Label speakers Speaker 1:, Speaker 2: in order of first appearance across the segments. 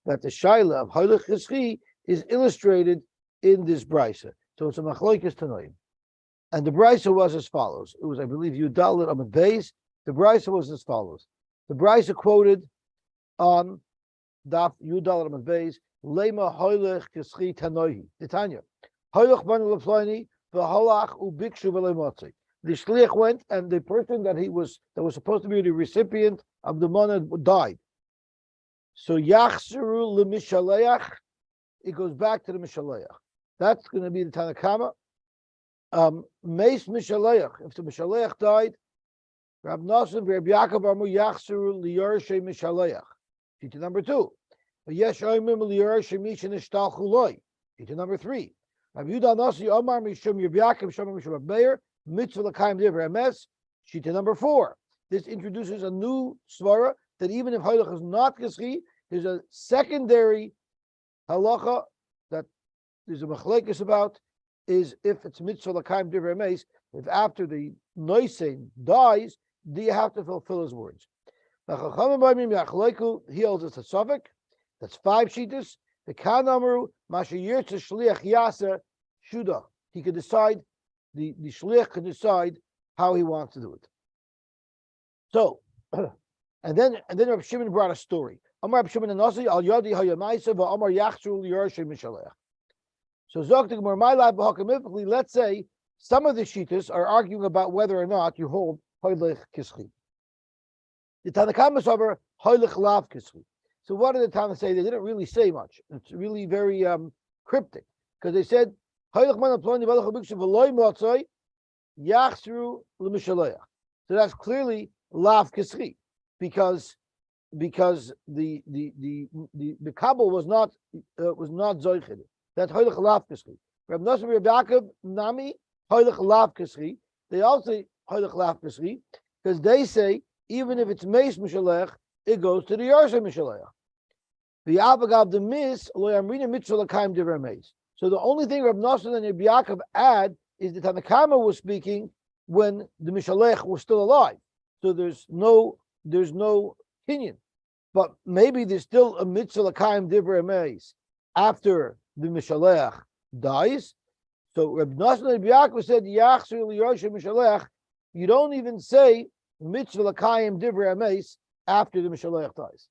Speaker 1: that the shaila of Hoylech Cheschi is illustrated in this brisa. So it's a machloikes tanoim. And the brisa was as follows. It was, I believe, Yudalit Amud Beis. The brisa was as follows. The brisa quoted on Daf Yudalit Amud Beis, Lema Hoylech Cheschi Tanoihi. Titania. Hoylech ban lefloini v'holach ubikshu v'leimotzi. The shliach went, and the person that was supposed to be the recipient of the money died. So yachzeru le'mishaleach, it goes back to the mishaleach. That's going to be the Tanakama. Meis mishaleach. If the mishaleach died, Rab Nosson v'Rab Yaakov Amu yachzeru liyorshei mishaleach. Sheet number 2. Yesh oimim liyorshei mishin ishtalchu loy. Sheet number 3. Rab Yudah Nasi Omar mishum Rab Yaakov Shomar mishum Rab Meir mitzvah l'kaim divrei emes. Sheet number 4. This introduces a new svara that even if Hoylech is not Cheschi, there's a secondary halacha that there's a machlekes about, is if it's mitzvah l'kaim divrei emes, if after the noisein dies, do you have to fulfill his words? He holds it's a suffix. That's 5 shitas. The kanamru mashayir to shliach yasa shuda. He could decide, the shliach can decide how he wants to do it. So, and then Reb Shimon brought a story. Amar Reb Shimon Nasi al yadi hayamaisa va'amar yachzru liyorshei mishalech. So Zok the Gemara, my life b'hakamifically, let's say some of the shitas are arguing about whether or not you hold Hoylech Cheschi. The Tanakama over Hoylech Lav Cheschi. So what did the Tana say? They didn't really say much. It's really very cryptic, because they said Hoylech man ploni v'alach bikshu v'loy motzoi yachzru l'mishaleach. So that's clearly Lav Cheschi, because the Kabul was not zoiched. That's Hoylech Lav Cheschi. Reb Nosson Reb Yaakov Nami Hoylech Lav Cheschi. They also say Hoylech Lav Cheschi because they say even if it's Meis Mishalech, it goes to the Yorsei Mishalech. The Avagav the Mis Lo Yamrina Mitzvah L'Kaim Divrei Meis. So the only thing Reb Nosson and Reb Yaakov add is that Tanakama was speaking when the Mishalech was still alive. So there's no opinion, but maybe there's still a Mitzvah L'Kaim Divrei Meis after the Mishalech dies. So Reb Nosson and Reb Yaakov said, Yachzru liyorshei mishalech, you don't even say mitzvah l'kayim divrei emes after the Mishalech dies,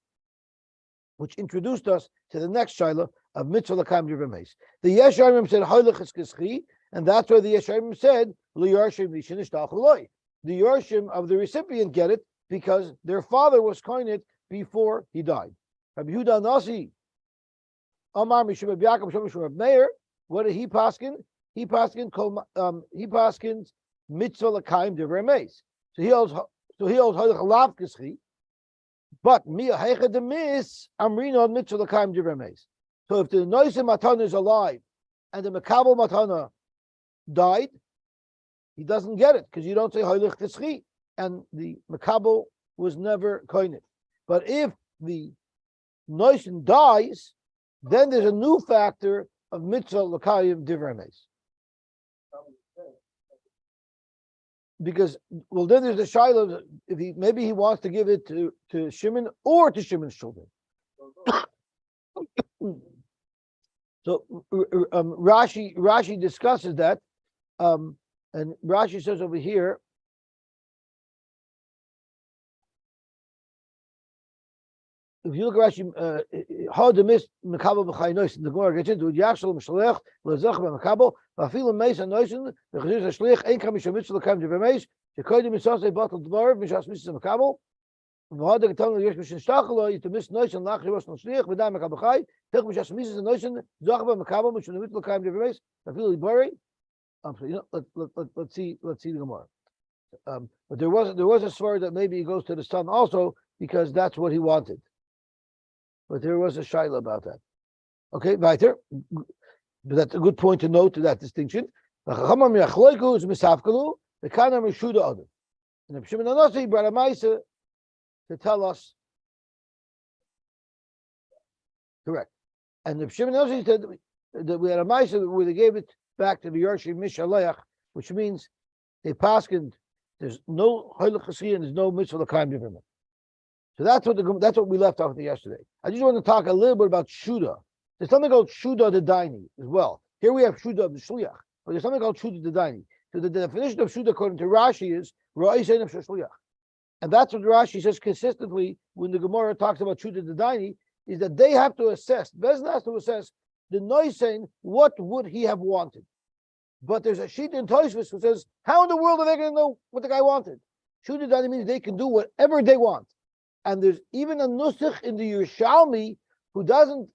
Speaker 1: which introduced us to the next shaila of mitzvah l'kayim divrei emes. The Yesharim said Hoylech Cheschi, and that's why the Yesharim said liyorshei mishin ishtalchu loy. The Yorshim of the recipient get it because their father was koined before he died. Rabbi Yehuda Nasi Amar Mishum Reb Yaakov Shomar Reb Meir. What did he paskin? He paskins mitzvah l'kaim divrei emes. So he holds Hoylech Lav Cheschi, but mi heicha de mis amrino mitzvah l'kaim divrei emes. So if the noisem matana is alive and the makabel matana died, he doesn't get it because you don't say Hoylech Cheschi, and the makabel was never koined. But if the noisem dies, then there's a new factor of mitzvah l'kayim divrei emes. Because then there's the shaila if maybe he wants to give it to Shimon or to Shimon's children. So Rashi discusses that, and Rashi says over here. If you look at Rashi, how the mis mekabel b'chaynos, the Gemara gets into it. Yachshel m'shalech lezach b'mekabel v'afilu meis anoisen v'chazir hashlich ein kam misham mitzvah l'kayim divrei emes shekoydim misasei batal dvar mishas mitzvah mekabel v'had ha'getam l'yesh mishin shtachelo yitemis noisen lach yivos n'shlich v'dai mekabel chay tech mishas mitzvah noisen zach b'mekabel misham mitzvah l'kayim divrei emes v'afilu libari. Let's see the Gemara. But there was a svar that maybe he goes to the son also because that's what he wanted. But there was a shaila about that. Okay, weiter. But that's a good point to note to that distinction. The Chachamim Yachloiku is misafkalu. The Kana Mishuda other. And the Shimon Nasi brought a ma'isa to tell us. Correct. And the Shimon Nasi said that we had a ma'isa where they gave it back to the Yorshei Mishalech, which means they paskened. There's no Hoylech Cheschi and there's no mitzvah l'kayim divrei emes. So that's what we left off with yesterday. I just want to talk a little bit about Shuda. There's something called Shuda the Daini as well. Here we have Shuda of the Shliach, but there's something called Shuda the Daini. So the definition of Shuda according to Rashi is Ra'isen of Shliach. And that's what Rashi says consistently when the Gemara talks about Shuda the Daini, is that they have to assess, Bezna has to assess the Noisein, what would he have wanted? But there's a sheet in Tosfos who says, how in the world are they going to know what the guy wanted? Shuda Dani means they can do whatever they want. And there's even a Nusach in the Yerushalmi who doesn't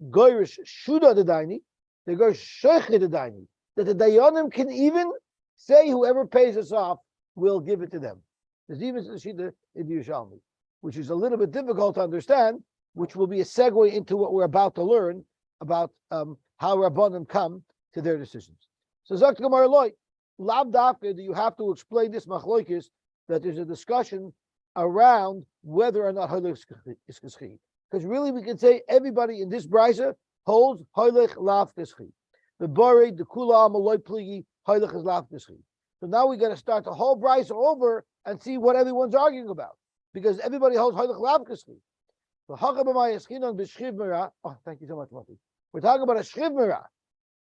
Speaker 1: goirish Shuda the Daini, they go Shoiche the Daini, that the Dayanim can even say whoever pays us off will give it to them. There's even a sheet in the Yerushalmi, which is a little bit difficult to understand, which will be a segue into what we're about to learn about how Rabbanim come to their decisions. So Zakt Gemara Loi, Lav Dafka, do you have to explain this machloikis, that there's a discussion around whether or not Hoylech is Kischi. Because really we can say everybody in this brisa holds Hoylech Lav Kischi. The Bari, the Kula, Maloi Pligi, Hoylech is Lav Kischi. So now we got to start the whole brisa over and see what everyone's arguing about. Because everybody holds Hoylech Lav Kischi. Oh, thank you so much, Mati. We're talking about a Shchiv Merah.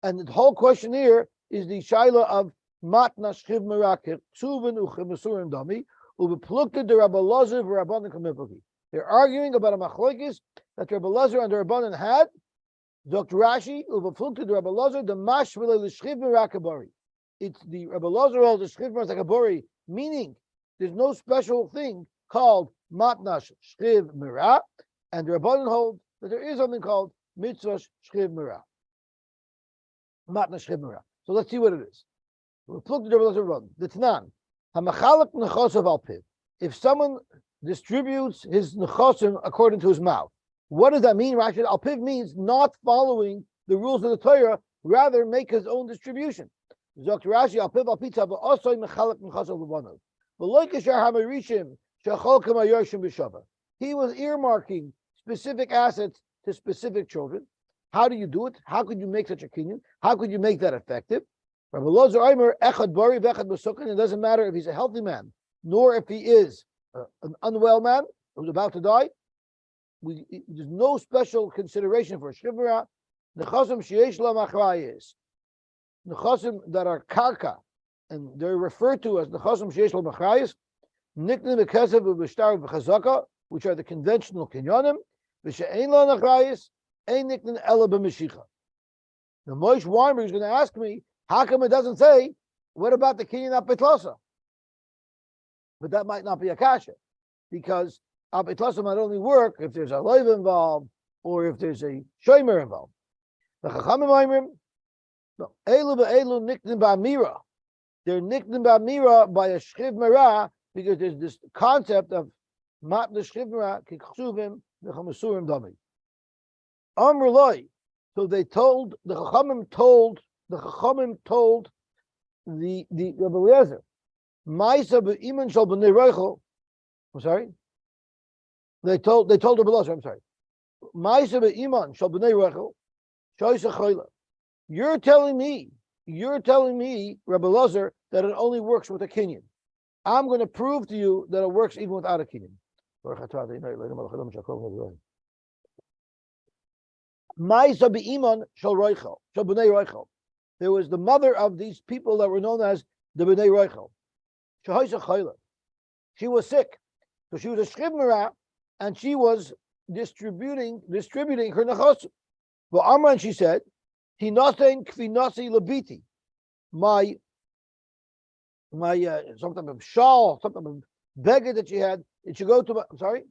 Speaker 1: And the whole question here is the Shaila of Matna Shchiv Merah, Ksuvin Uchemasurim Dami, Ubeplukta de Rabbi Lazar v'Rabbanan Kamipaki. They're arguing about a machlokes that Rabbi Lazar and the Rabbanan had. Dr. Rashi, Ubeplukta de Rabbi Lazar, the Mashvile L'Shchiv Merah Kabari. It's the Rabbi Lazar holds the Shchiv Merah Kabari, meaning there's no special thing called Matnash Shchiv Merah, and the Rabbanan hold that there is something called Mitzvah Shchiv Merah. Matnash Shchiv Merah. So let's see what it is. Ubeplukta de Rabbi Lazar Rabbanan. The Tanan. If someone distributes his nechosim according to his mouth, what does that mean? Rashi, alpiv means not following the rules of the Torah, rather make his own distribution. Dr. Rashi, alpiv alpitza v'osoi mechalek nechosim l'banav. V'loy kasher hamarishim shechol k'mayorshim b'shava. He was earmarking specific assets to specific children. How do you do it? How could you make such a kinyan? How could you make that effective? Rabbi Lozer Eimer, Echad Bari, Vechad Besukin. It doesn't matter if he's a healthy man, nor if he is an unwell man who's about to die. There's no special consideration for a Shivra. Nechasim Sheyesh La Machrayis. Nechasim that are Karka, and they're referred to as Nechasim Sheyesh La Machrayis. Niknim Bekesev B'Shtar B'Chazaka, which are the conventional kinyanim. V'She'ein La Machrayis, Ein Niknim Ela B'Meshicha. Now Moshe Weinberg is going to ask me, how come it doesn't say, what about the kinyan apetlosa? But that might not be a kasha, because apetlosa might only work if there's a loiv involved or if there's a shomer involved. The chachamim oimrim, no, elu be'elu niknim ba'mira. They're niknim ba'mira by a shchiv merah, because there's this concept of mat the shchiv merah kiksuvim v'chamasurim dami. Amr loy. So they told the chachamim told the Rabbi Eliezer, Ma'isa be'iman shal b'nei roichel. I'm sorry. They told Rabbi Eliezer. I'm sorry. Ma'isa be'iman shal b'nei roichel. Shoysa chayla. You're telling me, Rabbi Eliezer, that it only works with a kinyan. I'm going to prove to you that it works even without a kinyan. Ma'isa be'iman shal roichel, shal b'nei roichel. There was the mother of these people that were known as the B'nai Roichel. She was sick. So she was a Shchiv Merah, and she was distributing her nechosim. But Amran, she said, Tinasein kfi nasi labiti. My some type of shawl, some type of beggar that she had, it should go to my, I'm sorry?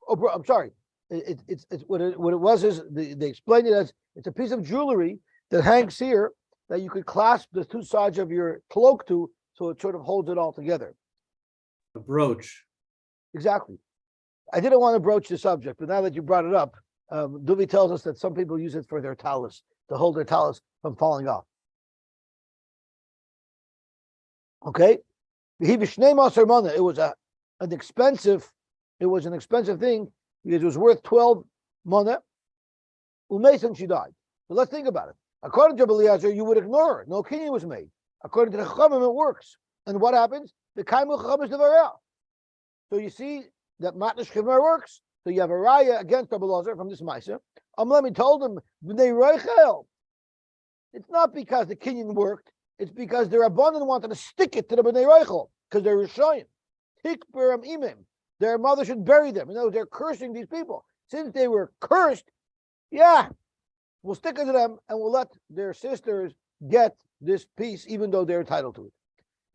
Speaker 1: Oh, I'm sorry. It's what it was is, they explained it as, it's a piece of jewelry that hangs here that you could clasp the two sides of your cloak to, so it sort of holds it all together.
Speaker 2: A brooch.
Speaker 1: Exactly. I didn't want to broach the subject, but now that you brought it up, Duvi tells us that some people use it for their talis, to hold their talis from falling off. Okay? It was an expensive thing, because it was worth 12 mana. Umesan, she died. So let's think about it. According to Eliezer, you would ignore her. No kinyan was made. According to the Chachamim, it works. And what happens? The Kaimu Chacham is the Varel. So you see, that matnas chivra works. So you have a raya against Rabbi Elazar from this ma'aser. Amlemi told him, "B'nei Reichel." It's not because the kinyan worked. It's because the Rabbanan wanted to stick it to the B'nei Reichel because they're Rishayim. Tikberam imim. Their mother should bury them. You know, they're cursing these people. Since they were cursed, we'll stick it to them and we'll let their sisters get this piece, even though they're entitled to it.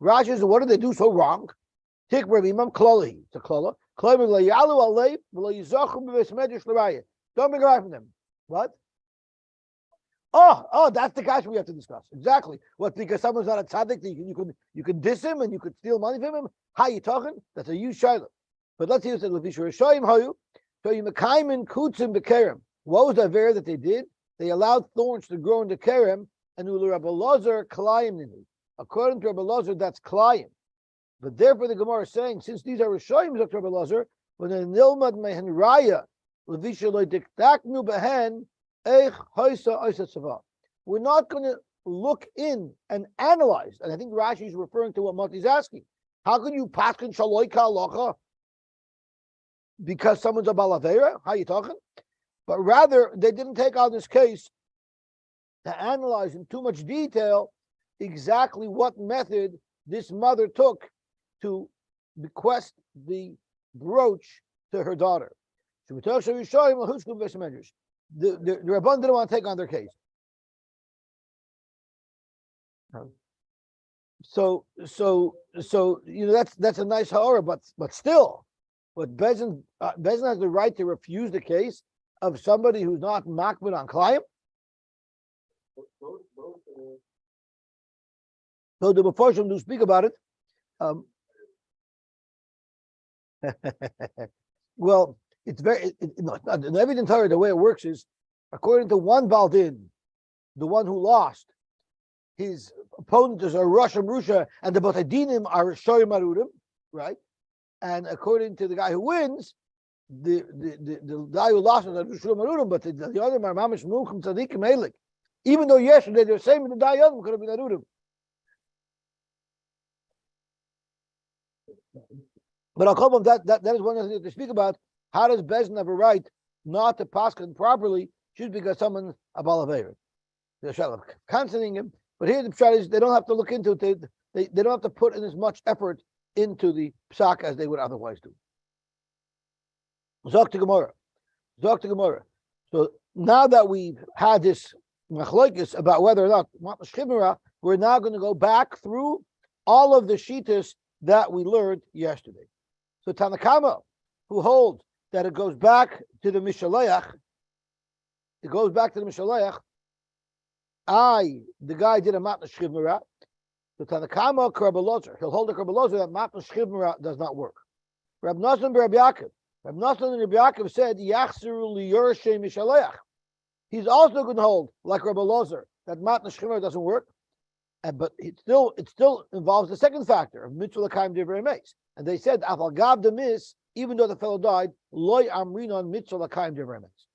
Speaker 1: Rashi says, what did they do so wrong? Tikberam imam kloli. It's a klola. Don't bring a from them. What? Oh, that's the guy we have to discuss. Exactly. What? Because someone's not a tzaddik, you can diss him and you could steal money from him. How you talking? That's a huge shayla. But let's hear it. What was the ver that they did? They allowed thorns to grow in the kerem, and Rabbi Elazar klayim nini. According to Rabbi Elazar, that's klayim. But therefore, the Gemara is saying, since these are Rishayim, Dr. Rabbi Elazar, when they nilmad mehen raya, levisha lo diktaknu behen, eich hoisa oisa tzava. We're not going to look in and analyze. And I think Rashi is referring to what Mati's asking. How can you paskin shaloi ka'alocha because someone's a balavera? How are you talking? But rather, they didn't take on this case to analyze in too much detail exactly what method this mother took to bequest the brooch to her daughter. The Rabban didn't want to take on their case. So that's a nice horror, but still, but Bezin has the right to refuse the case of somebody who's not makbid on Klayim. So the Mefarshim do speak about it. Well, it's very in every entire the way it works is according to one Baldin, the one who lost, his opponent is a Rosh Rusha, and the Botadinim are Shoyim Arudim, right? And according to the guy who wins, the guy who lost is a Shoyim Arudim, but the other are Mamish Muchim Tzadikim Eilik. Even though yesterday they were saying the Dayadim could have been Arudim. But I'll call them that is one of the things to speak about. How does Bezin have a right not to paskin properly just because someone's a balaveir? They're canceling him. But here the pshat is they don't have to look into it. They don't have to put in as much effort into the psak as they would otherwise do. Zok to Gemara. So now that we've had this machlokes about whether or not we're now going to go back through all of the shitas that we learned yesterday. So Tanakama, who holds that it goes back to the Mishaleach, the guy did a matnas shchivmera. So Tanakama Karabalozer, he'll hold a Karabalozer that matnas shchivmera does not work. Rab Nasan and Rabbi Yaakov said Yachzeru liyorshe Mishaleach. He's also going to hold like Rabbi Elazar that matnas shchivmera doesn't work. But it still involves the second factor of mitzvah l'kaim divrei emes. And they said afal gav demis, even though the fellow died, loy amrinon mitzvah l'kaim divrei emes,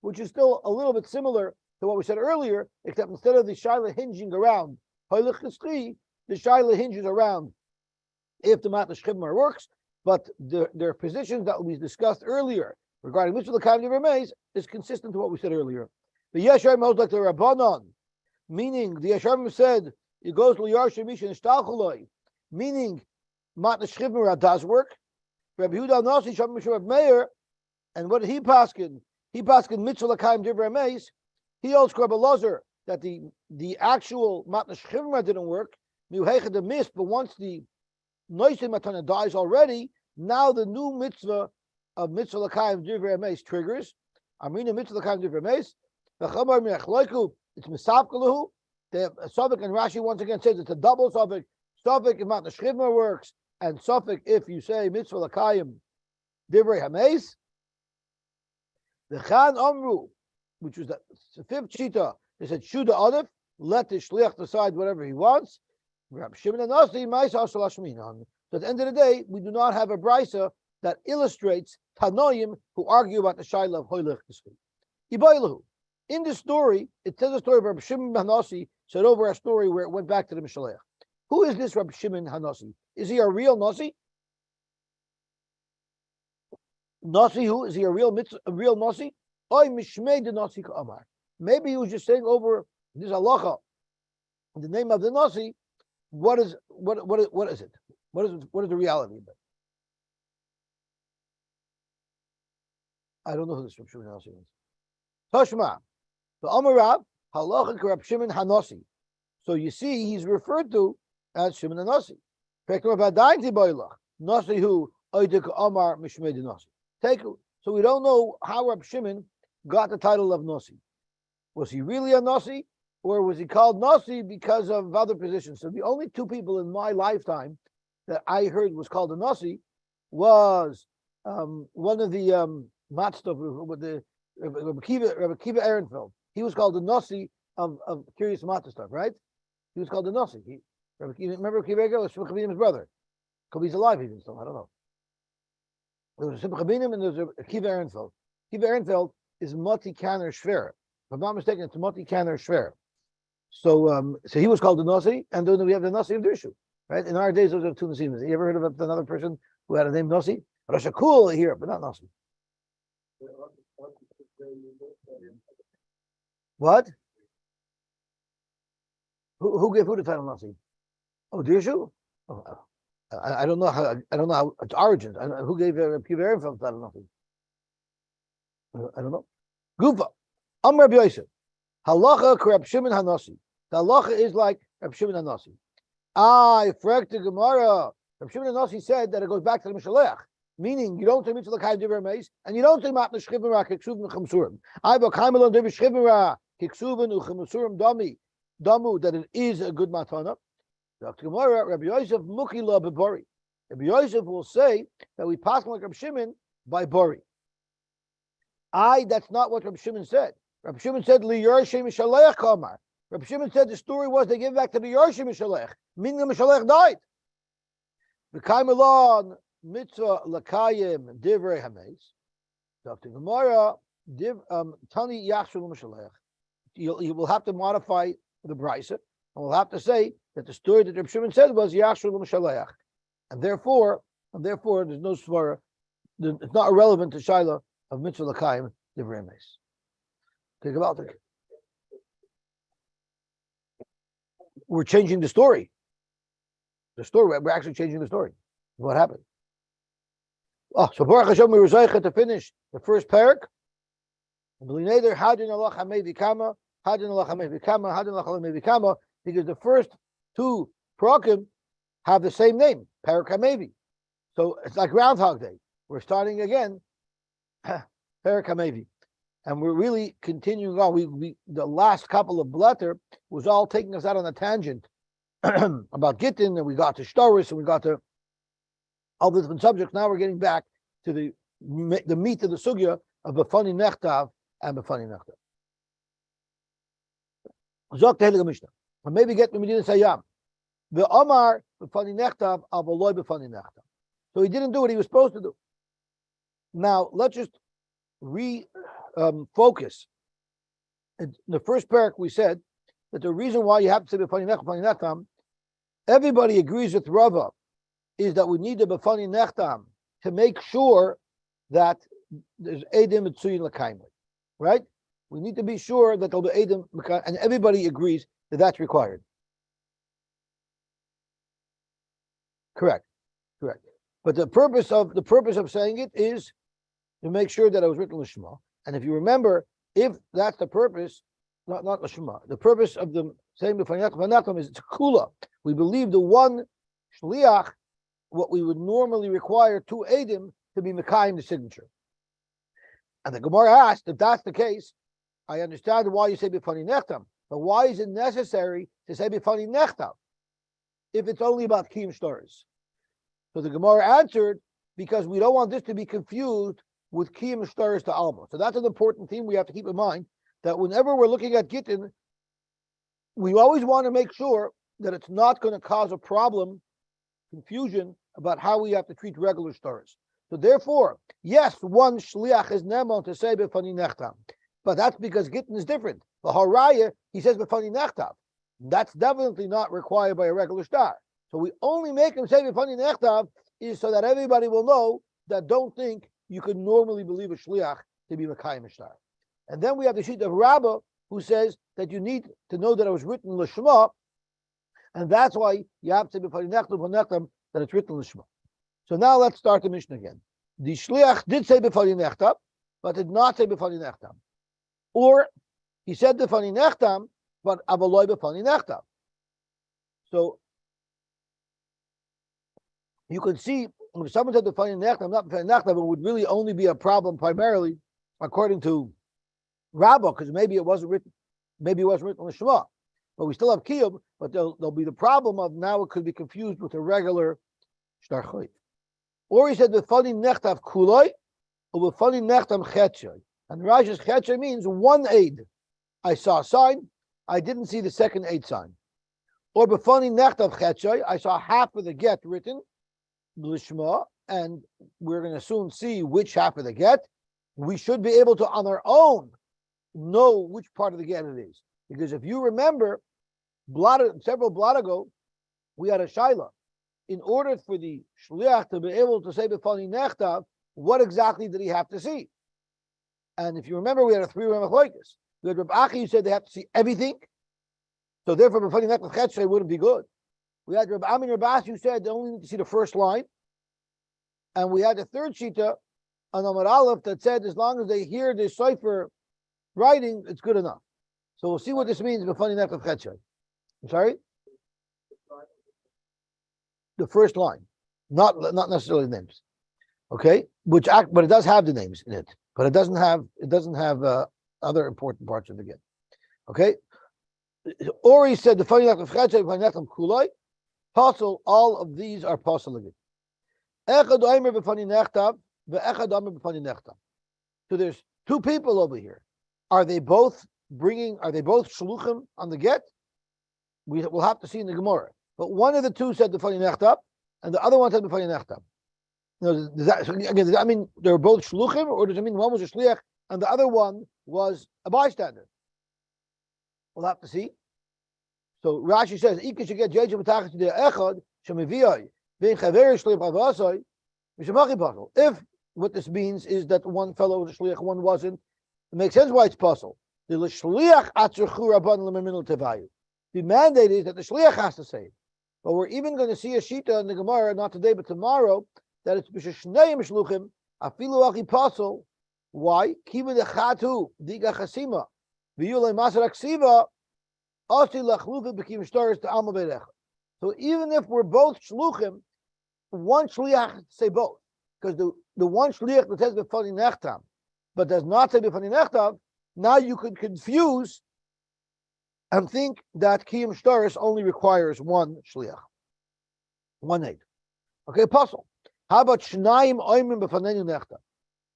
Speaker 1: which is still a little bit similar to what we said earlier, except instead of the shaila hinging around hoylech cheschi, the shaila hinges around if the matnas chibmar works. But their positions that we discussed earlier regarding mitzvah l'kaim divrei emes is consistent to what we said earlier. The yesharim holds like the rabbanon, meaning the yesharim said. It goes to Yarsha Mishan Shtalchaloi, meaning Matnas Chivmera does work. Rabbi Yehuda Nasi Shem Mishrav Meir, and what did he paskin? He paskin Mitzvah L'Kaim Divrei Emes. He holds Rabbi Elazar that the actual Matnas Chivmera didn't work. Miuhecha the missed, but once the Noisim Matana dies already, now the new mitzvah of Mitzvah L'Kaim Divrei Emes triggers. Amrina Mitzvah L'Kaim Divrei Emes. V'chamar Miachloiku, it's Misavkalahu. The Suffolk and Rashi once again says it's a double Suffolk. Suffolk if Matnas Chivmera works, and Suffolk if you say Mitzvah L'Kayim Divrei Hameis. The Chan Amru, which was the fifth shita, they said Shuda Adif, let the Shliach decide whatever he wants. Rab Shimon and Nasi Ma'isa Salashminan. So at the end of the day, we do not have a brisa that illustrates Tanoim who argue about the Shaila of Hoylech T'Schli. Ibaylahu. In this story, it tells the story of Rabbi Shimon Hanasi, said over a story where it went back to the Mishaleach. Who is this Rabbi Shimon Hanasi? Is he a real Nasi? Nasi, who is he a real mitzvah, a real Nasi? Oy mishmei de Nasi ka'amar. Maybe he was just saying over this halacha in the name of the Nasi. What is it? What is the reality of it? I don't know who this Reb Shimon Nasi is. Toshma, the Amarav halacha Reb Shimon Hanasi. So you see, he's referred to as Shimon Hanasi. Nasi who oidik Amar mishmei de Nasi. So we don't know how Reb Shimon got the title of Nasi. Was he really a Nasi, or was he called Nasi because of other positions? So the only two people in my lifetime that I heard was called a Nasi was one of the Matstov with the Rabbi Kiva Ehrenfeld. He was called the Nasi of Curious Matstov, right? He was called the Nasi. Remember Kiva Ehrenfeld was Simcha Binim's brother. Could be he's alive even still. I don't know. There was a Simcha Binim and there was a Kiva Ehrenfeld. Kiva Ehrenfeld is Moti Kanner Shver. If I'm not mistaken, it's Moti Kanner Shver. So he was called the Nasi, and then we have the Nasi of Dirshu, right? In our days, those are two Nasims. You ever heard of another person who had a name Nasi? Rosh Hakul here, but not Nasi. What? Who gave who the title Nasi? Oh, Dirshu? Oh, I don't know how. I don't know how its origins. Who gave Kiva Ehrenfeld the title Nasi? I don't know. Gufa. Amr Rabbi Yosef. Halacha Reb Shimon Hanasi. The halacha is like Reb Shimon Hanasi. Frek the Gemara. Reb Shimon Hanasi said that it goes back to the Mishalech, meaning you don't say mitzvah l'kayim divrei meis, and you don't say matna shchivim ra kiksuven uchemsurim. I v'kaim alon divrei shchivim ra kiksuven uchemsurim damu that it is a good matana. Dr. Gemara, Rabbi Yosef mukila bebori. Rabbi Yosef will say that we pass like Reb Shimon by bori. That's not what Reb Shimon said. Reb Shimon said, Li Yorshim Mishalech Kamar. Reb Shimon said the story was they gave back to the Yorshim Mishalech, meaning the Mishalech died. V'kaim alon mitzvah l'kayim divrei hameis. Dr. Gemara, tani yachshul Mishalech. You will have to modify the brisa, and we'll have to say that the story that Reb Shimon said was yachshul Mishalech, and therefore, there's no svara. It's not irrelevant to Shaila of mitzvah l'kayim divrei hameis. Think about it. We're changing the story. We're actually changing the story. What happened? Oh, so Baruch Hashem, we were zeicha to finish the first parak. Because the first two parakim have the same name, Parak HaMevi. So it's like Groundhog Day. We're starting again, Parak HaMevi. And we're really continuing on. We the last couple of blatter was all taking us out on a tangent about Gittin, and we got to Shtaris, and we got to all the different subjects. Now we're getting back to the meat of the sugya of Befani Nechtav and Befani Nechtav. Zok Tehelig Mishnah. And maybe get the Medina Sayyam. The Omar Befani Nechtav Avaloi Befani Nechtav. So he didn't do what he was supposed to do. Now let's just focus. In the first parak, we said that the reason why you have to say b'fani nechtam, everybody agrees with Rava, is that we need the b'fani nechtam to make sure that there's edim mitzuyin l'kaim, right? We need to be sure that there'll be edim, and everybody agrees that that's required. Correct. But the purpose of saying it is to make sure that it was written l'shma. And if you remember, if that's the purpose, not l'shma, the purpose of the saying b'fani nechtam is it's kula. We believe the one shliach, what we would normally require two edim to be mekayim the signature. And the Gemara asked, if that's the case, I understand why you say b'fani nechtam, but why is it necessary to say b'fani nechtam if it's only about kiyum shtaris? So the Gemara answered, because we don't want this to be confused with kiyum shtaris to alma. So that's an important theme we have to keep in mind, that whenever we're looking at Gittin, we always want to make sure that it's not going to cause a problem, confusion about how we have to treat regular shtaris. So therefore, yes, one shliach is nemon to say b'fani nechtam, but that's because Gittin is different. The haraya, he says b'fani nechtam. That's definitely not required by a regular shtar. So we only make him say b'fani nechtam is so that everybody will know that don't think you could normally believe a shliach to be Mekayim Shtar. And then we have the sheet of Rabbah, who says that you need to know that it was written Lishma, and that's why you have to be that it's written Lishma. So now let's start the Mishnah again. The shliach did say b'fani nechtam, but did not say b'fani nechtam. Or he said b'fani nechtam, but avaloi b'fani nechtam. So you can see when someone said b'fani nechtam, not b'fani nechtam, it would really only be a problem primarily according to Rabbah, because maybe it wasn't written Lishma. But we still have kiyum, but there'll be the problem of now it could be confused with a regular shtar chayv. Or he said b'fani nechtav kuloi, or b'fani nechtam chetzoy. And Rashi's chetzoy means one aid. I saw a sign, I didn't see the second aid sign. Or b'fani nechtav chetzoy, I saw half of the get written, Lishma, and we're going to soon see which half of the get. We should be able to, on our own, know which part of the get it is. Because if you remember, several blot ago, we had a shaila. In order for the shliach to be able to say b'fani nechtav, what exactly did he have to see? And if you remember, we had a three-way machlokes. We had Reb Achi who said they have to see everything, so therefore b'fani nechtav chetzrei wouldn't be good. We had Reb Ami and Reb Asi who said they only need to see the first line, and we had the third shita on Amar Aleph that said as long as they hear the cipher writing, it's good enough. So we'll see what this means b'fani nechtav chetzrei. I'm sorry. The first line, not necessarily names, okay? But it does have the names in it, but it doesn't have other important parts of the get, okay? Or he said the funny nechtam chetzoy, funny nechtam kuloi, possible. All of these are possible again. Echad oimer b'funny nechtam, ve'echad oimer b'funny nechtam. So there's two people over here. Are they both shluchim on the get? We'll have to see in the Gemara. But one of the two said the funny nechtam, and the other one said the funny nechtam. Does that mean they're both shluchim, or does it mean one was a shliach and the other one was a bystander? We'll have to see. So Rashi says, if what this means is that one fellow was a shliach, one wasn't, it makes sense why it's possible. The mandate is that the shliach has to say it. But we're even going to see a shita in the Gemara, not today but tomorrow, that it's b'sheshneim shluchim afilu achi pasol. Why? Kiva dechatu diga chasima v'yulei maser aksiva asi lachlucha b'kim shtaris to alma berecha. So even if we're both shluchim, one shliach has to say both, because the one shliach that says b'fani nechtam but does not say b'fani nechtam, now you could confuse and think that Kiyum Shtaris only requires one shliach, one aid. Okay, apostle. How about Shnayim Oimim B'fanenu Nechta?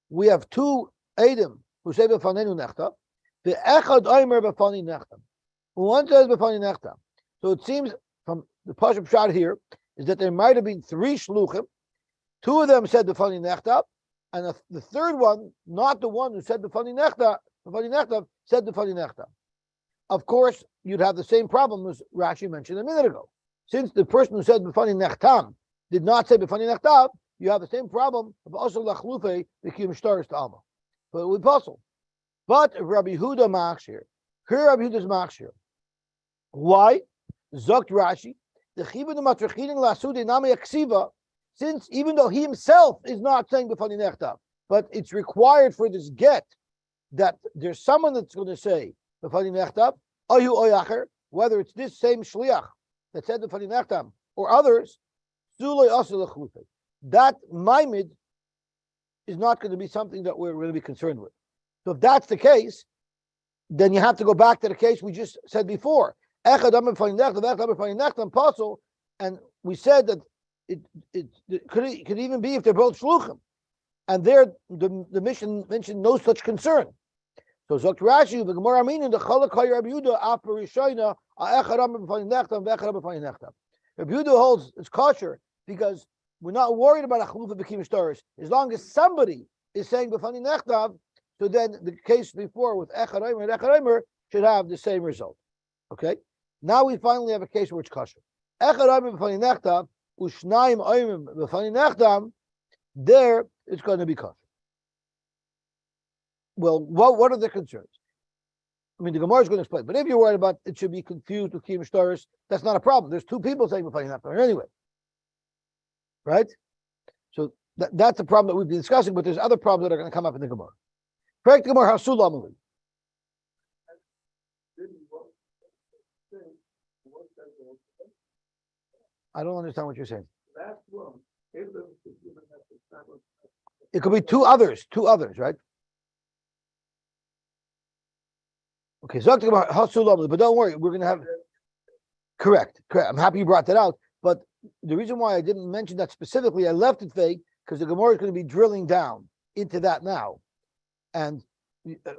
Speaker 1: We have two Eidim who say B'fanenu Nechta. The Echad Oimer B'fani Nechta. One says B'fani Nechta. So it seems from the Pashup shot here is that there might have been three shluchim. Two of them said B'fani Nechta, and the third one, not the one who said B'fani Nechta, said B'fani Nechta. Of course, you'd have the same problem as Rashi mentioned a minute ago. Since the person who said b'fani nechtam did not say b'fani nechtam, you have the same problem of also lachlufe b'kiyum shtaris to alma. So it would be possible. But if Rabbi Yehuda machshir, here Rabbi Yehuda's machshir. Why? Zokt Rashi, the chibud matrachinin lasude nami aksiva, since even though he himself is not saying b'fani nechtam, but it's required for this get that there's someone that's going to say b'fani nechtam, ayu oyacher, whether it's this same shliach that said b'fani nechtam or others, sulei asel lechlufe. That maimid is not going to be something that we're going to be concerned with. So if that's the case, then you have to go back to the case we just said before. Echad amar b'fani nechtam, echad amar b'fani nechtam pasul, and we said that it could even be if they're both shluchim, and there the mission mentioned no such concern. So Zokt Rashi, the Gemara meaning the Chalak Rabbi Yehuda after Rishayna Echad Amar B'fani Nechtam V'Echad Amar B'fani Nechtam. Rabbi Yehuda holds it's kosher because we're not worried about a chalufa b'kim shtaris as long as somebody is saying B'fani Nechtam. So then the case before with Echad Amar and Echad Amar should have the same result. Okay. Now we finally have a case where it's kosher. Echad Amar B'fani Nechtam U'Shnayim Amar B'fani Nechtam. There it's going to be kosher. Well, what are the concerns? I mean, the Gemara is going to explain. But if you're worried about it should be confused with Kiyum Shtaris, that's not a problem. There's two people saying B'fani Nechtam anyway. Right? So that's a problem that we've been discussing, but there's other problems that are going to come up in the Gemara. Correct Gemara Hasul Amali. I don't understand what you're saying. It could be two others, right? Okay, so but don't worry, we're going to have. Correct. I'm happy you brought that out, but the reason why I didn't mention that specifically, I left it vague because the Gemara is going to be drilling down into that now. And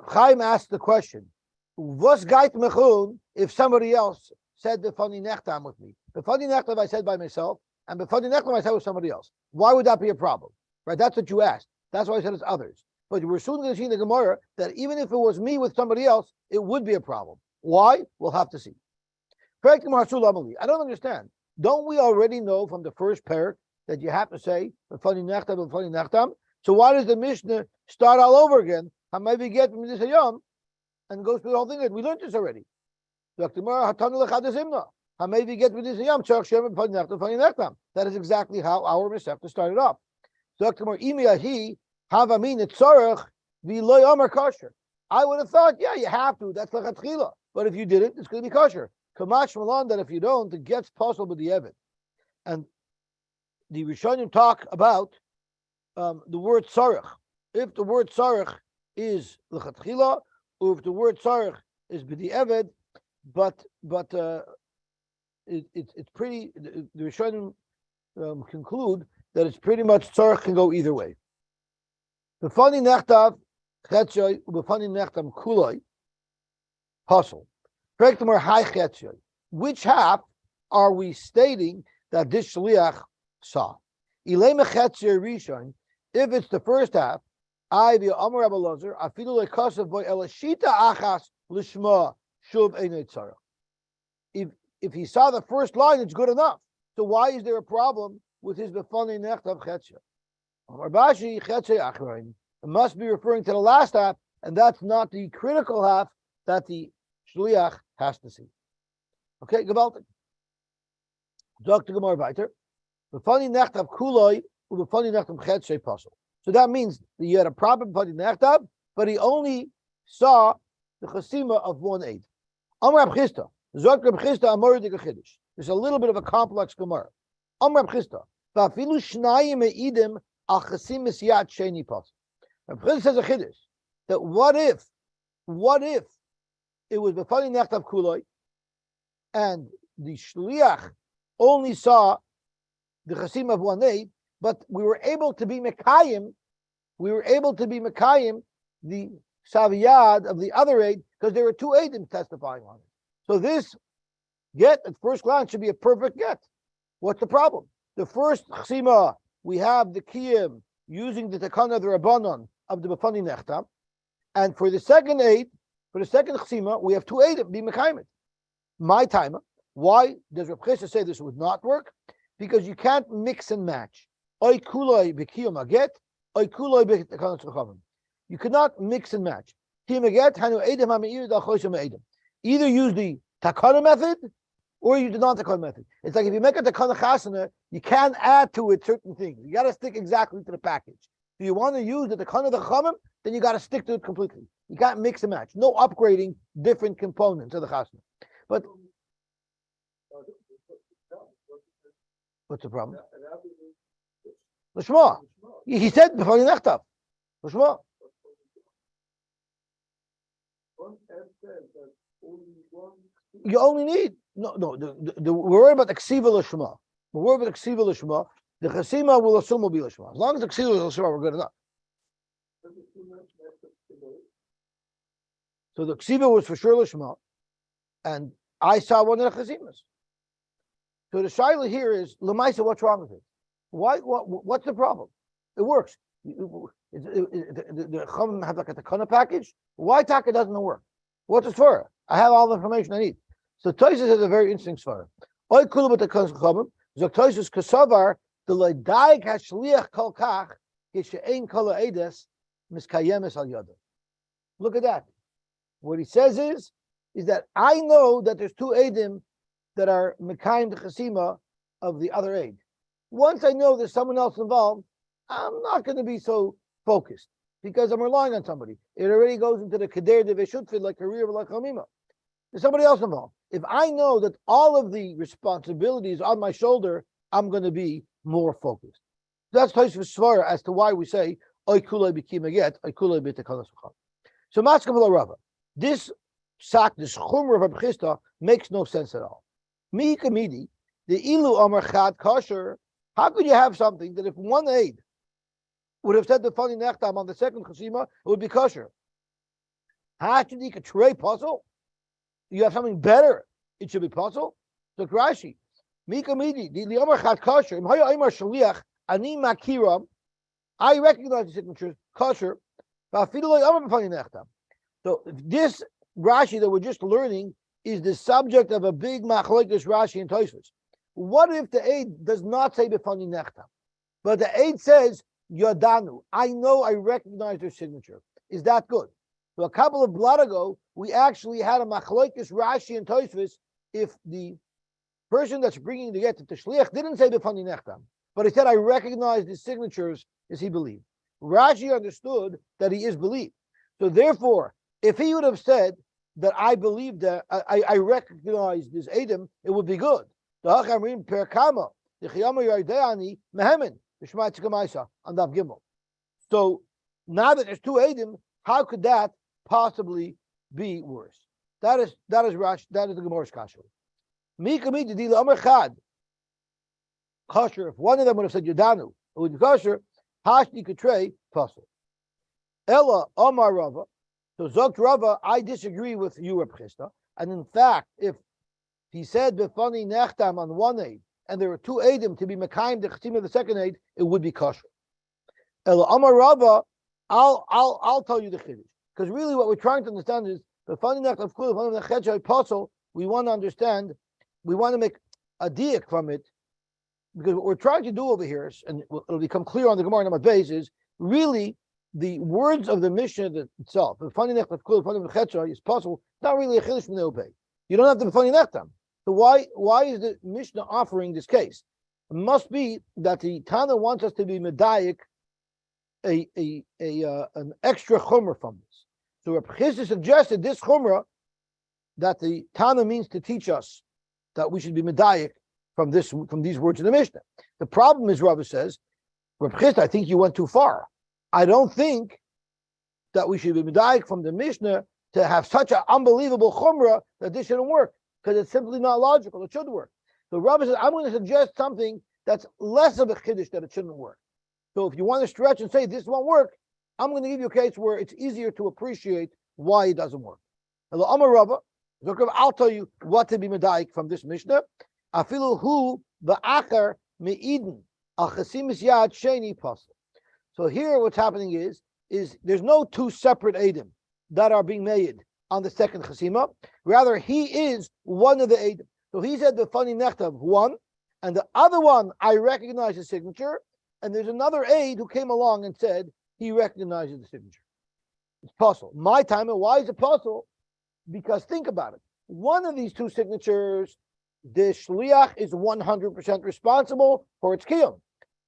Speaker 1: Chaim asked the question, "Was gait mechun if somebody else said b'fani nechtam with me? B'fani nechtam I said by myself, and b'fani nechtam I said with somebody else. Why would that be a problem? Right? That's what you asked. That's why I said it's others. But we're soon going to see in the Gemara that even if it was me with somebody else, it would be a problem. Why? We'll have to see. I don't understand. Don't we already know from the first parak that you have to say b'fani nechtam? So why does the Mishnah start all over again? How maybe get from this hayom and go through the whole thing? We learned this already. How maybe get with this hayom? That is exactly how our Masechta started off. I would have thought, yeah, you have to. That's lechatchila. But if you did it, it's going to be kosher. Kamash Malon, that if you don't, it gets possible with the Evid. And the Rishonim talk about the word tzarech. If the word tzarech is lechatchila, or if the word tzarech is b'di Evid, but it's pretty. The Rishonim conclude that it's pretty much tzarech can go either way. B'fani nechtav chetzoy u'b'fani nechtam kuloi hustle. Which half are we stating that this shliach saw? If it's the first half, if he saw the first line, it's good enough. So why is there a problem with his befani nechtav chetzia? It must be referring to the last half, and that's not the critical half that the shliach has to see. Okay, gewaltig. Dr. Gemara weiter. Befani nechtav kuloi ubefani nechtav chetzei pasel. So that means that you had a problem befani nechtav, but he only saw the chasima of one aid. Amar Rab Chisda, Zok Rab Chisda Amar Dikachidish. There's a little bit of a complex Gemara. Amar Rab Chisda, Vafilu shnayim eidim al chasimis yad sheni pasel. Rab Chisda says a chiddush that what if it was befani nechtav kuloi, and the shliach only saw the chasim of one aid, but we were able to be mekayim the saviyad of the other aid because there were two aidim testifying on it. So this get at first glance should be a perfect get. What's the problem? The first chasima we have the kiyim using the takana of the rabbanon of the befani nechtam, and for the second aid, for the second chasima, we have two aidim be mekayim. My timer. Why does Reb Chesed say this would not work? Because you can't mix and match. Oy kuloi b'kiyum aget, oy kuloi b'takanas v'chavim. You cannot mix and match. Kiyum aget hanu edim ha'meir dal choshim edim. Either use the takana method or use the non-takana method. It's like if you make a takana chasana, you can't add to it certain things. You got to stick exactly to the package. If you want to use the takana the chavim, then you got to stick to it completely. You can't mix and match. No upgrading different components of the chasana. But what's the problem? L'shma. He said b'fani nechtav. L'shma. You only need no. We're worried about the ksiva l'shma. We're worried about the ksiva l'shma. The chasima will assume will be l'shma. As long as the ksiva l'shma, we're good enough. So the ksiva was for sure l'shma, and I saw one of the chazimas. So the shaila here is lemaisa. What's wrong with it? What's the problem? It works. The chum have like a takana package. Why taka doesn't work? What's it for? I have all the information I need. So Tosfos has a very interesting svara. Oy kulu b'takana chum. Zok Tosfos kasavar the ledaik hashliach kol kach kishein kol ha'edes miskayemes al yada. Look at that. What he says is that I know that there's two Eidim that are Mekayim the Chasima of the other Eid. Once I know there's someone else involved, I'm not going to be so focused because I'm relying on somebody. It already goes into the Kader de Veshutfid like Career like Hamima. There's somebody else involved. If I know that all of the responsibilities on my shoulder, I'm going to be more focused. That's Tosfos Svara as to why we say Oy Kulei B'Kima Get, Oy Kulei B'Tekalas V'Cham. So Matzkav Rava, this Chumra of Abchista makes no sense at all. Mi Kamidi, the Ilu Amar Chad Kosher. How could you have something that if one aid would have said the funny nechtam on the second chasima, it would be kosher? Hashidik a tray puzzle. You have something better, it should be puzzle. So Rashi, Mika Midi, the Amar Chad Kosher, Imhaya Imar Shaliach, Ani Makiram. I recognize the signatures kosher. So this Rashi that we're just learning is the subject of a big machlokes Rashi and Tosfos. What if the aid does not say b'fani nechtam, but the aid says yodanu? I know, I recognize their signature. Is that good? So a couple of blood ago, we actually had a machlokes Rashi and Tosfos if the person that's bringing the get to shliach didn't say b'fani nechtam, but he said I recognize the signatures. Is he believed? Rashi understood that he is believed. So therefore, if he would have said that I believe that I recognize this Adam, it would be good. So now that there's two Adam, how could that possibly be worse? That is Rashi. That is the Gemara's kasher. Kosher. If one of them would have said Yodanu, it would be kosher. Hashni Katre Puzzle. Ella Omar Rava. So Zokt Rava, I disagree with you, Reb Chisda. And in fact, if he said Befani Nechtam on one aid, and there were two aidim to be Mekayim the Chatim of the second aid, it would be kosher. Ella Omar Rava, I'll tell you the chiddush. Because really what we're trying to understand is Befani Nechtam Kul, Befani Nechtam Puzzle, we want to understand, we want to make a diak from it. Because what we're trying to do over here, and it'll become clear on the Gemara Namad Beis, is really the words of the Mishnah itself. The funny nechtam is possible. Not really a chiddush from the obey. You don't have the funny nechtam. So why is the Mishnah offering this case? It must be that the Tana wants us to be medayik an extra chumrah from this. So Reb Chisda suggested this chumrah that the Tana means to teach us that we should be medayik from these words in the Mishnah. The problem is, Rava says, Reb Chisda, I think you went too far. I don't think that we should be medayik from the Mishnah to have such an unbelievable chumrah that this shouldn't work, because it's simply not logical. It should work. So Rava says, I'm going to suggest something that's less of a chiddush that it shouldn't work. So if you want to stretch and say this won't work, I'm going to give you a case where it's easier to appreciate why it doesn't work. Amar Rava, I'll tell you what to be medayik from this Mishnah. Afilu hu va'achar me'idin al chasimis yad sheni pasel. So here what's happening is there's no two separate Eidim that are being made on the second chasima. Rather, he is one of the Eidim. So he said the funny nechtav one, and the other one I recognize his signature, and there's another Eid who came along and said he recognizes the signature. It's possible. My time, and why is it possible? Because think about it. One of these two signatures, the shliach is 100% responsible for its kiyum.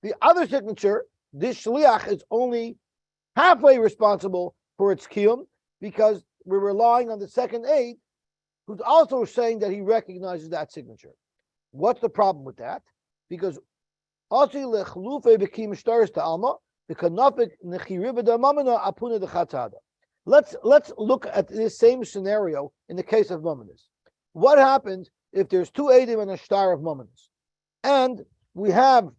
Speaker 1: The other signature, this shliach is only halfway responsible for its kiyum because we're relying on the second aid, who's also saying that he recognizes that signature. What's the problem with that? Because let's look at this same scenario in the case of Mominus. What happens if there's two Eidim and a star of Mominus? And we have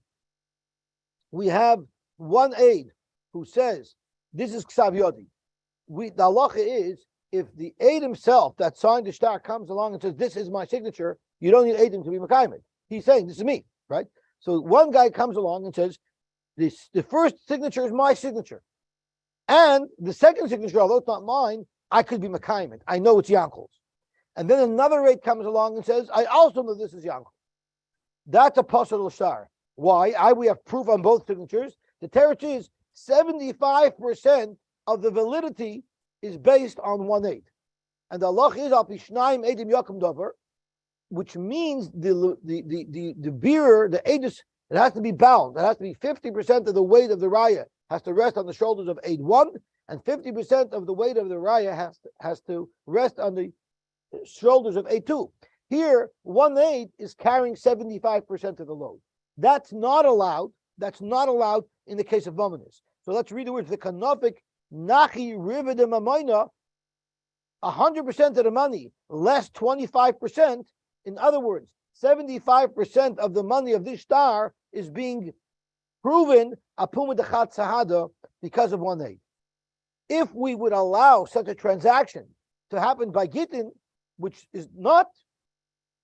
Speaker 1: one Eid who says, this is Ksav Yodi. The halacha is, if the Eid himself that signed the star comes along and says, this is my signature, you don't need Eidim to be Mekayim. He's saying, this is me, right? So one guy comes along and says, the first signature is my signature. And the second signature, although it's not mine, I could be Mekayim. I know it's Yankel's. And then another rate comes along and says, I also know this is Yankel. That's a Pasal Shar. Why? We have proof on both signatures. The teretz is 75% of the validity is based on 1/8. And the Allah is al pishnaim edim yakum davar, which means the bearer, the edus, it has to be bound. It has to be 50% of the weight of the raya has to rest on the shoulders of Eid 1, and 50% of the weight of the raya has to rest on the shoulders of Eid 2. Here, 1/8 is carrying 75% of the load. That's not allowed. That's not allowed in the case of Vominis. So let's read the words. The kanafik nachi rivedim amayna, 100% of the money, less 25%. In other words, 75% of the money of this star is being proven apuma dechat sahada because of 1/8. If we would allow such a transaction to happen by Gittin, which is not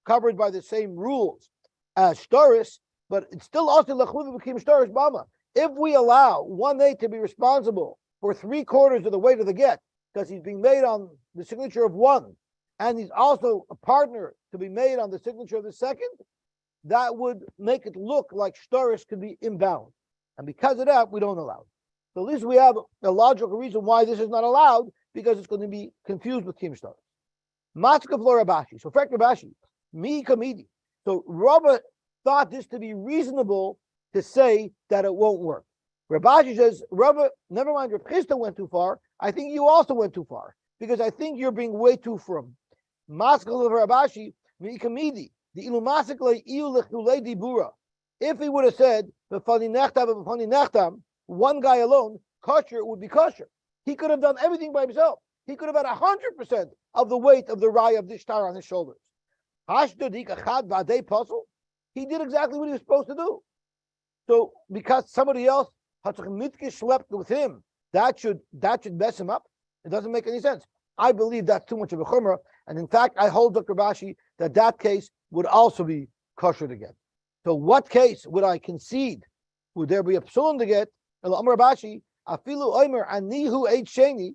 Speaker 1: covered by the same rules as shtaris, but it's still also lachluv became shtaris bama. If we allow 1/8 to be responsible for 3/4 of the weight of the get, because he's being made on the signature of one, and he's also a partner to be made on the signature of the second, that would make it look like shtaris could be inbound. And because of that, we don't allow it. So at least we have a logical reason why this is not allowed, because it's going to be confused with kim shtaris. Matzka Flora Rabashi. So Frek Rabashi, mi kamidi. So Rabba thought this to be reasonable to say that it won't work. Rabashi says, Rabba, never mind, Rav Chisda went too far. I think you also went too far, because I think you're being way too firm. Maskal of Rabashi, mi kamidi. The ilumasikle iu lechule dibura. If he would have said b'fani nechtam b'fani nechtam, one guy alone, kosher would be kosher. He could have done everything by himself. He could have had 100% of the weight of the raya of the star on his shoulders. He did exactly what he was supposed to do. So because somebody else slept with him, that should mess him up. It doesn't make any sense. I believe that's too much of a chumrah, and in fact, I hold Dr. Bashi that case would also be kosher to get. So what case would I concede? Would there be a psulim to get? Amar Bashi, afilu oimer anihu eight sheni.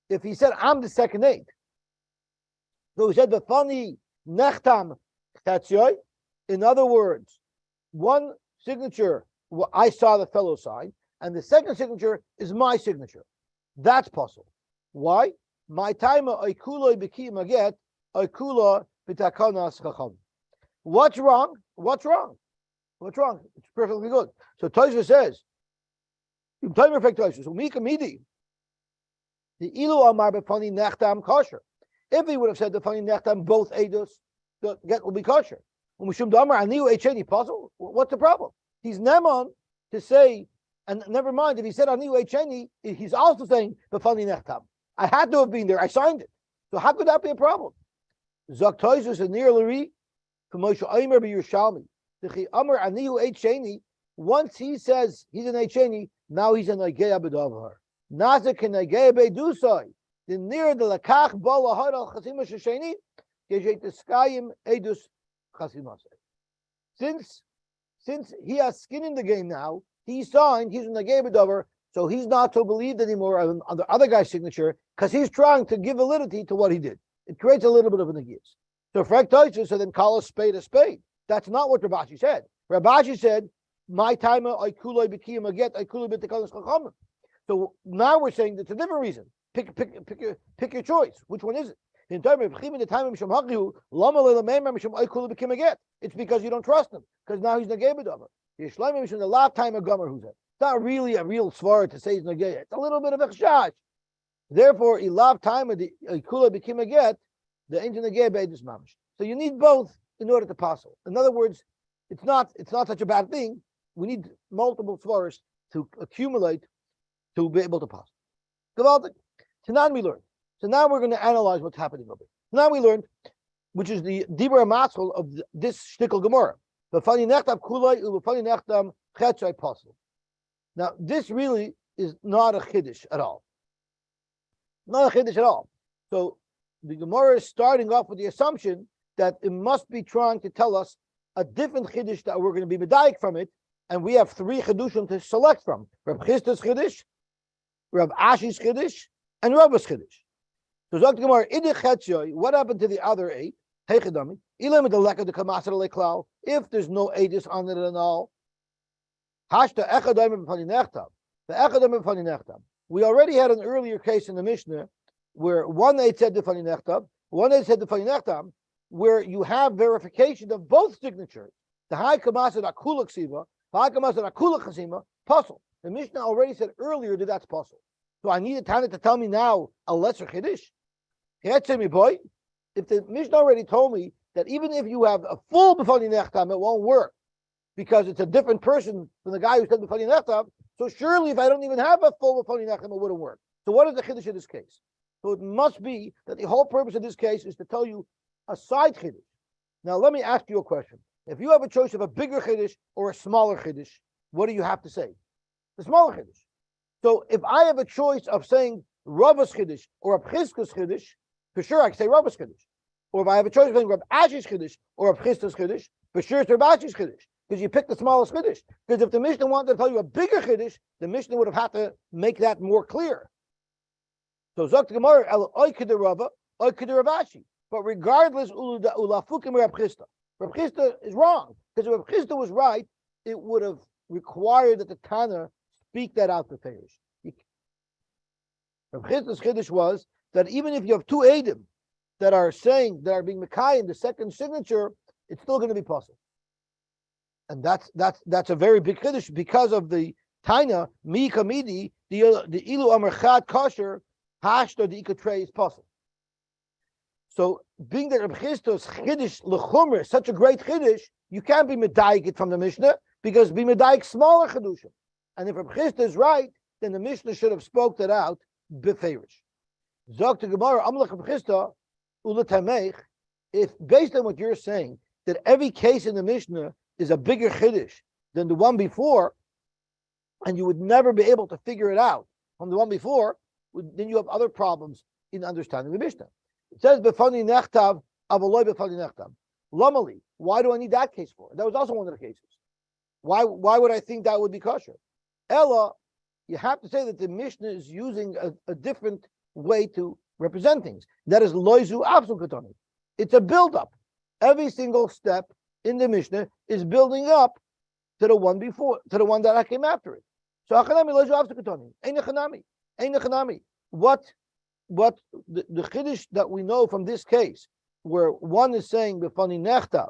Speaker 1: If he said I'm the second eight, so he said the funny nechtam chetzioi. In other words, one signature I saw the fellow sign, and the second signature is my signature. That's possible. Why? My timer oikula b'ki maget oikula b'takanas chacham. What's wrong? What's wrong? What's wrong? It's perfectly good. So Tosha says, so Mika Midi, the ilu amar b'fani nechtam kosher. If he would have said the fani nechtam both edus, the get will be kosher. What's the problem? He's neman to say, and never mind if he said aniu echeni, he's also saying the fani nechtam. I had to have been there. I signed it. So how could that be a problem? Zok Tosha and near Lari, Kamosha Aimer b'Yushalmi. Once he says he's an Eicheni, now he's an Aigea B'Davar. Nasi can Aigea B'Dusai. The near the Lakach Bala Hadal Chasima Shasheni, Gejet Skayim Edus Chasimase. Since he has skin in the game now, he signed, he's an Aigea B'Davar, so he's not to believe anymore on the other guy's signature, because he's trying to give validity to what he did. It creates a little bit of an agius. So Frek Tosha, so then call a spade a spade. That's not what Rabashi said. Rabashi said, "My timer, I kuloi b'kiyam aget, I kuloi b'tekalas chachamim." So now we're saying that's a different reason. Pick your choice. Which one is it? In terms of the time it's because you don't trust him, because now he's negei b'davar. The last time a gomer who's it. It's not really a real svar to say he's negei. It's a little bit of a chashash. Therefore, ilav time of the kuloi b'kiyam aget, the ancient negei be'edus mamish. So you need both in order to passel. In other words, it's not such a bad thing. We need multiple svaros to accumulate to be able to pass. Gewaltig. Tanan we learned. So now we're going to analyze what's happening over here. Now we learned, which is the Dibra Matzal of this shtickle Gemara. V'fani nechtam kulay u'v'fani nechtam chetzai passel. Now this really is not a chiddush at all. Not a chiddush at all. So the Gemara is starting off with the assumption that it must be trying to tell us a different chiddush that we're going to be medayik from it, and we have 3 chiddushim to select from: Rav Chisda's chiddush, Rav Ashi's chiddush, and Rabba's chiddush. So Zok Gemara, what happened to the other 8? If there's no edus on it at all, we already had an earlier case in the Mishnah where one aid said the funny nechtam, one aid said the funny nechtam, where you have verification of both signatures. The high kamasa akula ksiva, the high kamasa akula chasima, puzzle. The Mishnah already said earlier that that's puzzle. So I need a Tana to tell me now a lesser chiddush. Boy, if the Mishnah already told me that even if you have a full b'fani nechtam, it won't work because it's a different person from the guy who said b'fani nechtam. So surely, if I don't even have a full b'fani nechtam, it wouldn't work. So what is the chiddush in this case? So it must be that the whole purpose of this case is to tell you a side chiddush. Now let me ask you a question. If you have a choice of a bigger chiddush or a smaller chiddush, what do you have to say? The smaller chiddush. So if I have a choice of saying Rava's chiddush or a Pchiska's chiddush, for sure I can say Rava's chiddush. Or if I have a choice of saying Rav Ashi's chiddush or a Pchiska's chiddush, for sure it's Rav Ashi's chiddush, because you pick the smallest chiddush. Because if the Mishnah wanted to tell you a bigger chiddush, the Mishnah would have had to make that more clear. So Zok Gemara, Oikid Rava, Oikid Rav Ashi. But regardless, Ulafukim Rav Chisda. Rav Chisda is wrong, because if Rav Chisda was right, it would have required that the Tana speak that out to Feirish. Rav Chisda's chiddush was that even if you have two Eidim that are being Mekai in the second signature, it's still going to be possible. And that's a very big chiddush because of the Taina, Mi Kamidi, the Ilu Amar Chad Kosher, Hashto the Ikatrei is possible. So being that Rav Chisda's chiddush lechumra is such a great chiddush, you can't be medayik it from the Mishnah because be medayik smaller chidushim. And if Rav Chisda is right, then the Mishnah should have spoke that out befeirish. Zok to Gemara Amlach Rav Chisda ulatamech. If based on what you're saying that every case in the Mishnah is a bigger chiddush than the one before, and you would never be able to figure it out from the one before, then you have other problems in understanding the Mishnah. It says befani nechtav avaloi befani nechtav. Lamali. Why do I need that case for? That was also one of the cases. Why would I think that would be kosher? Ella, you have to say that the Mishnah is using a different way to represent things. That is loizu absu katoni. It's a build-up. Every single step in the Mishnah is building up to the one before, to the one that came after it. So achanami loizu absu katoni. Ein nechanami. What the chiddush that we know from this case, where one is saying b'fani nechta,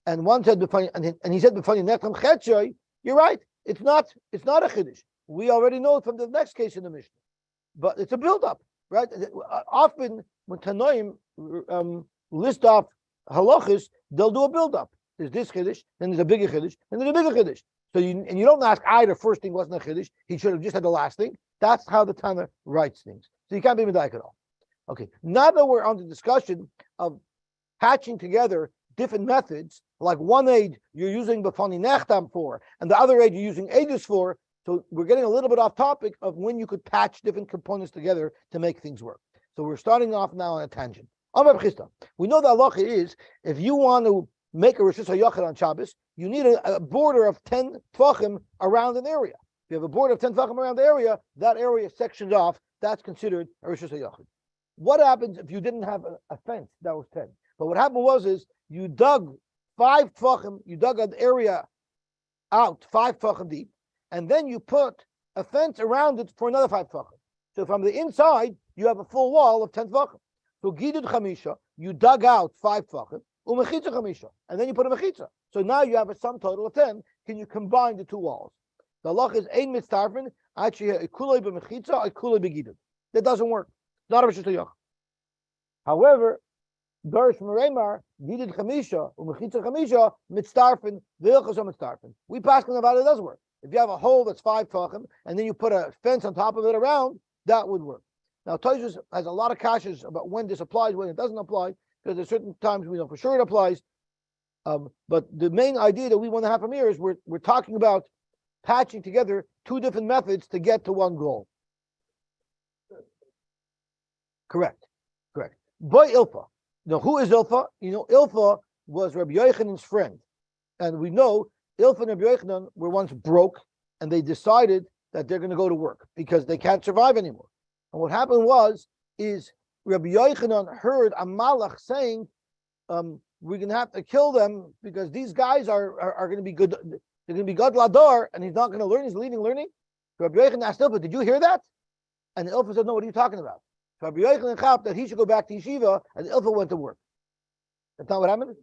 Speaker 1: and one said b'fani, and he said b'fani nechtam chetzoy, you're right. It's not a chiddush. We already know it from the next case in the Mishnah, but it's a build-up, right? Often when Tanoim list off halachas, they'll do a build-up. There's this chiddush, then there's a bigger chiddush, and then a bigger chiddush. So you don't ask either first thing wasn't a chiddush. He should have just had the last thing. That's how the Tana writes things. So you can't be medayik at all. Okay, now that we're on the discussion of patching together different methods, like one aid you're using b'fani nechtam for, and the other aid you're using aidus for, so we're getting a little bit off topic of when you could patch different components together to make things work. So we're starting off now on a tangent. We know that halacha is, if you want to make a Rosh Hashanah on Shabbos, you need a border of 10 tvachim around an area. If you have a border of 10 tvachim around the area, that area sectioned off, that's considered a Rosh Hashanah. What happens if you didn't have a fence that was 10? But what happened is you dug 5 tvachim, you dug an area out 5 tvachim deep, and then you put a fence around it for another 5 tvachim. So from the inside, you have a full wall of 10 tvachim. So gidud chamisha, you dug out 5 tvachim, umechitza chamisha, and then you put a mechitza. So now you have a sum total of 10. Can you combine the two walls? The halach is ein mitzarfin, actually a kulei b'mechitza, a kulei b'gidud. That doesn't work. It's not a Rosh Hashanah. However, Gersh Meremar, Gidid Chamisha, Umechitza Chamisha, Mitztarfin, Vilchas Mitztarfin. We pass on about it does work. If you have a hole that's 5 tvachim, and then you put a fence on top of it around, that would work. Now, Tosfos has a lot of kashas about when this applies, when it doesn't apply, because there's certain times we know for sure it applies. But the main idea that we want to have from here is we're talking about patching together 2 different methods to get to one goal. Correct. By Ilfa. Now, who is Ilfa? Ilfa was Rabbi Yochanan's friend. And we know Ilfa and Rabbi Yochanan were once broke, and they decided that they're going to go to work because they can't survive anymore. And what happened is Rabbi Yochanan heard a malach saying, we're going to have to kill them because these guys are going to be good. They're going to be God Lador, and he's not going to learn. He's leaving learning. Rabbi Yochanan asked Ilfa, did you hear that? And Ilfa said, no, what are you talking about? So Rabbi Yochanan chap that he should go back to yeshiva, and Ilfa went to work. That's not what happened.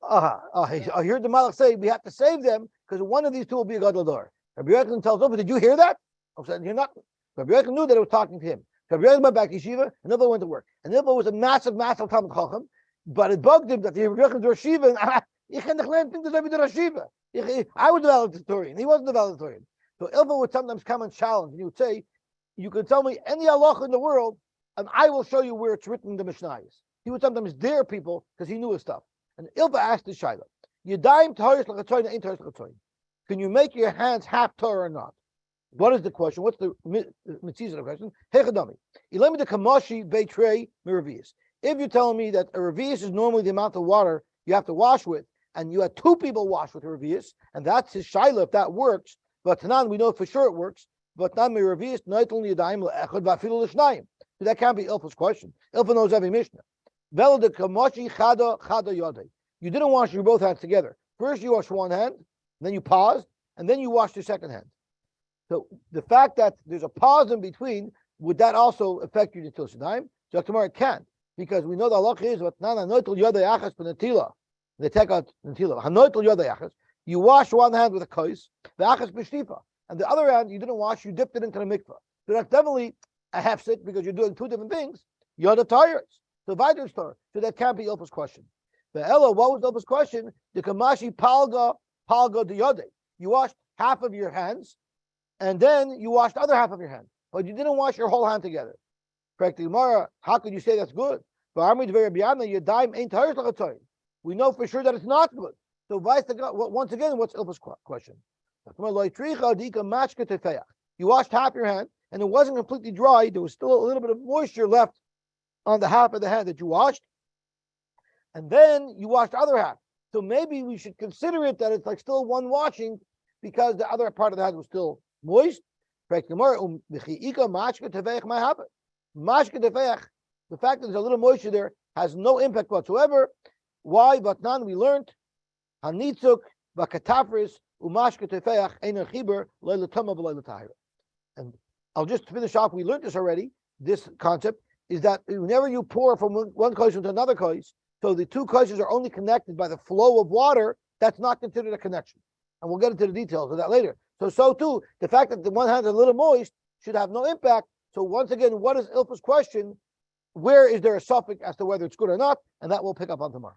Speaker 1: I heard the Malach say we have to save them because one of these two will be a gadol dor. Rabbi Yochanan tells Ilfa, "Did you hear that?" I said, "You're not." Rabbi Yochanan knew that it was talking to him. So Rabbi Yochanan went back to yeshiva, and Ilfa went to work. And Ilfa was a massive Talmud Chacham, but it bugged him that the Rabbi Yochanan was Shiva, and ich can declare things that Rabbi Shiva. I was the valedictorian. He wasn't the valedictorian. So Ilfa would sometimes come and challenge, and he would say, "You can tell me any halacha in the world, and I will show you where it's written in the Mishnayos." He would sometimes dare people because he knew his stuff. And Ilfa asked the Shaila, "Yadayim taharis l'chatoyin, ain't taharis l'chatoyin. Can you make your hands half Torah or not?" What is the question? What's the mitzvah of the question? Hechadami. Ilemi de kamashi beitrei miravius. If you're telling me that a revius is normally the amount of water you have to wash with, and you had two people wash with a revius, and that's his Shaila, if that works, but Tanan, we know for sure it works, but not miravius, not only yadayim le'echad va'afilu l'shnayim. So that can't be Ilfa's question. Ilfa knows every Mishnah. Vela de kamashi chada yodei. You didn't wash your both hands together. First you wash one hand, then you paused, and then you wash your second hand. So the fact that there's a pause in between, would that also affect your Netilas Yadayim? So tomorrow it can, because we know the halacha is what nana noitel yodei achas b'netila. They take out netila. Hanoitel yodei achas. You wash one hand with a kais, the achas b'shtifa, and the other hand you didn't wash. You dipped it into the mikvah. So that's definitely a hefset because you're doing two different things. Yoda tires. So Vaider store. So that can't be Ilfa's question. The Ella, what was Ilfa's question? The Kamashi palga the yodei. You washed half of your hands, and then you washed the other half of your hand, but you didn't wash your whole hand together. Correct, Gemara. How could you say that's good? We know for sure that it's not good. So once again, what's Ilfa's question? You washed half your hand, and it wasn't completely dry. There was still a little bit of moisture left on the half of the hand that you washed, and then you washed the other half. So maybe we should consider it that it's like still one washing because the other part of the hand was still moist. The fact that there's a little moisture there has no impact whatsoever. Why? But none we learned. And I'll just finish off. We learned this already. This concept is that whenever you pour from one kos into another kos, so the two koses are only connected by the flow of water, that's not considered a connection. And we'll get into the details of that later. So too, the fact that the one hand is a little moist should have no impact. So once again, what is Ilfa's question? Where is there a suffix as to whether it's good or not? And that we'll pick up on tomorrow.